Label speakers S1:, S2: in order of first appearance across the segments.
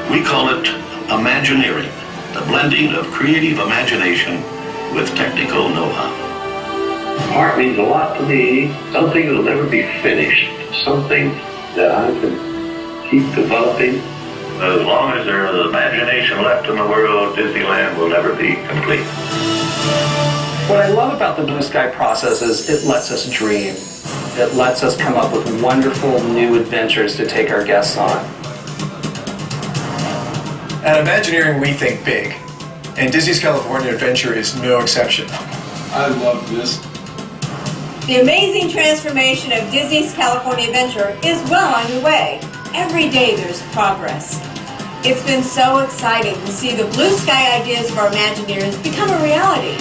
S1: We call it Imagineering, the blending of creative imagination with technical know-how. Art means a lot to me, something that'll never be finished, something that I can keep developing. As long as there is imagination left in the world, Disneyland will never be complete.
S2: What I love about the Blue Sky process is it lets us dream. It lets us come up with wonderful new adventures to take our guests on.
S3: At Imagineering, we think big, and Disney's California Adventure is no exception.
S4: I love this.
S5: The amazing transformation of Disney's California Adventure is well underway. Every day there's progress. It's been so exciting to see the blue sky ideas of our Imagineers become a reality.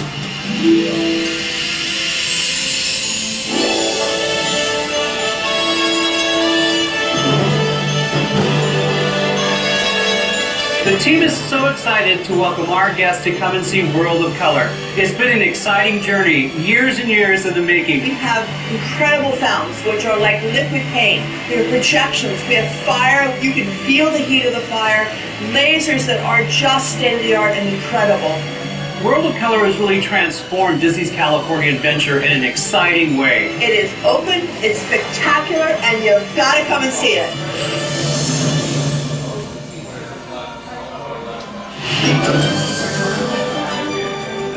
S6: The team is so excited to welcome our guests to come and see World of Color. It's been an exciting journey, years and years in the making.
S7: We have incredible fountains, which are like liquid paint. There are projections. We have fire. You can feel the heat of the fire. Lasers that are just state-of-the-art and incredible.
S6: World of Color has really transformed Disney's California Adventure in an exciting way.
S7: It is open, it's spectacular, and you've got to come and see it.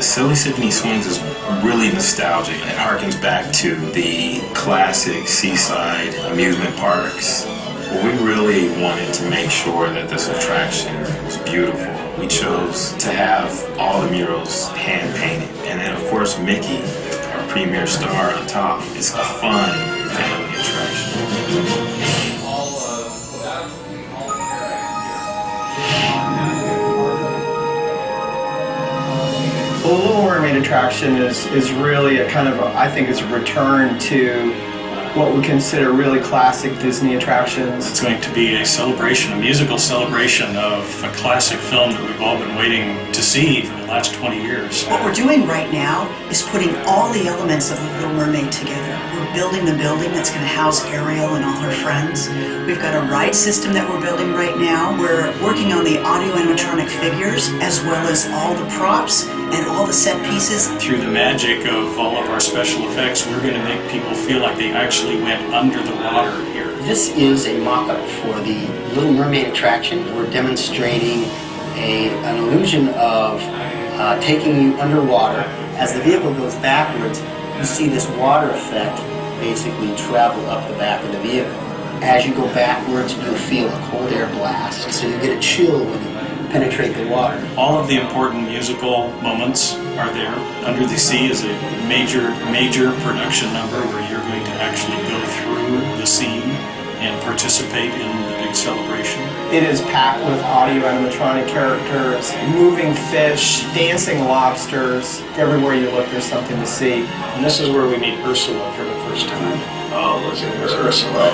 S8: Silly Symphony Swings is really nostalgic. It harkens back to the classic seaside amusement parks. We really wanted to make sure that this attraction was beautiful. We chose to have all the murals hand-painted. And then, of course, Mickey, our premier star on top. It's a fun family attraction.
S2: Well, the Little Mermaid attraction is really a kind of, I think it's a return to what we consider really classic Disney attractions.
S9: It's going to be a celebration, a musical celebration of a classic film that we've all been waiting to see for the last 20 years.
S10: What we're doing right now is putting all the elements of The Little Mermaid together. We're building the building that's going to house Ariel and all her friends. We've got a ride system that we're building right now. We're working on the audio animatronic figures as well as all the props and all the set pieces.
S9: Through the magic of all of our special effects, we're going to make people feel like they actually went under the water here.
S11: This is a mock-up for the Little Mermaid attraction. We're demonstrating an illusion of taking you underwater. As the vehicle goes backwards, you see this water effect basically travel up the back of the vehicle. As you go backwards, you'll feel a cold air blast, so you get a chill when you penetrate the water.
S9: All of the important musical moments are there. Under the Sea is a major production number where you're going to actually go through the scene and participate in the big celebration.
S2: It is packed with audio animatronic characters, moving fish, dancing lobsters. Everywhere you look, there's something to see.
S9: And this is where we meet Ursula for the first time.
S1: Oh, look at Ursula.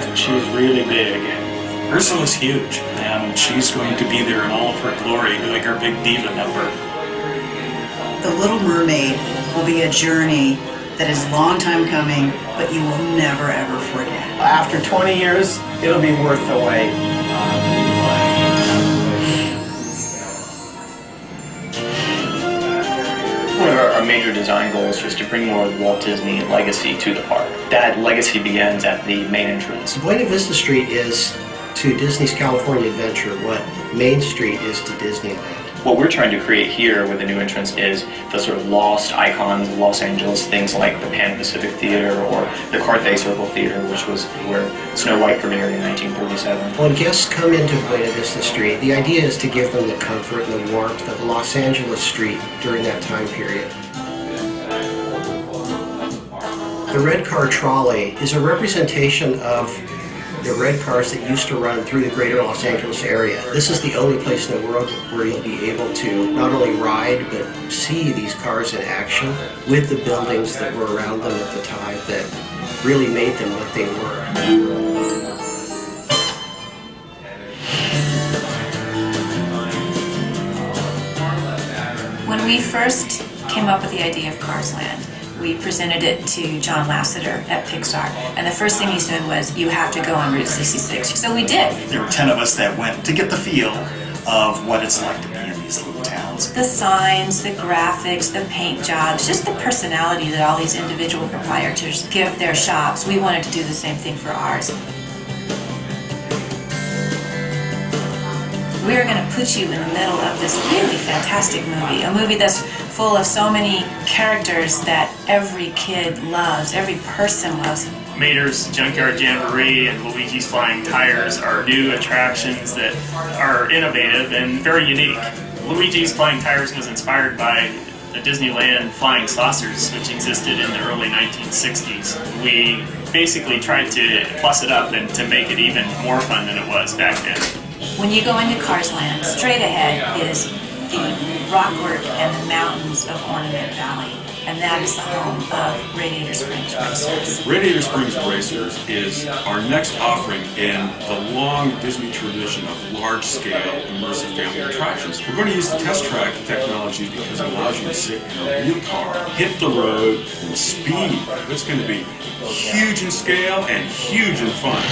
S9: And she's really big. Ursula's huge, and she's going to be there in all of her glory doing her big diva number.
S10: The Little Mermaid will be a journey that is a long time coming, but you will never ever forget.
S2: After 20 years, it'll be worth the wait.
S12: One of our major design goals was to bring more Walt Disney legacy to the park. That legacy begins at the main entrance.
S11: Buena Vista Street is to Disney's California Adventure what Main Street is to Disneyland.
S12: What we're trying to create here with the new entrance is the sort of lost icons of Los Angeles, things like the Pan Pacific Theater or the Carthay Circle Theater, which was where Snow White premiered in 1947.
S11: When guests come into Buena Vista Street, the idea is to give them the comfort and the warmth of Los Angeles Street during that time period. The red car trolley is a representation of the red cars that used to run through the greater Los Angeles area. This is the only place in the world where you'll be able to not only ride but see these cars in action with the buildings that were around them at the time that really made them what they were.
S13: When we first came up with the idea of Cars Land, we presented it to John Lasseter at Pixar. And the first thing he said was, you have to go on Route 66. So we did.
S14: There were 10 of us that went to get the feel of what it's like to be in these little towns.
S13: The signs, the graphics, the paint jobs, just the personality that all these individual proprietors give their shops. We wanted to do the same thing for ours. We're going to put you in the middle of this really fantastic movie, a movie that's full of so many characters that every kid loves, every person loves.
S15: Mater's Junkyard Jamboree and Luigi's Flying Tires are new attractions that are innovative and very unique. Luigi's Flying Tires was inspired by the Disneyland flying saucers, which existed in the early 1960s. We basically tried to plus it up and to make it even more fun than it was back then.
S13: When you go into Cars Land, straight ahead is the rockwork and the mountains of Ornament Valley. And that is the home of Radiator Springs Racers.
S16: Radiator Springs Racers is our next offering in the long Disney tradition of large-scale immersive family attractions. We're going to use the test track technology because it allows you to sit in a real car, hit the road, and speed. It's going to be huge in scale and huge in fun.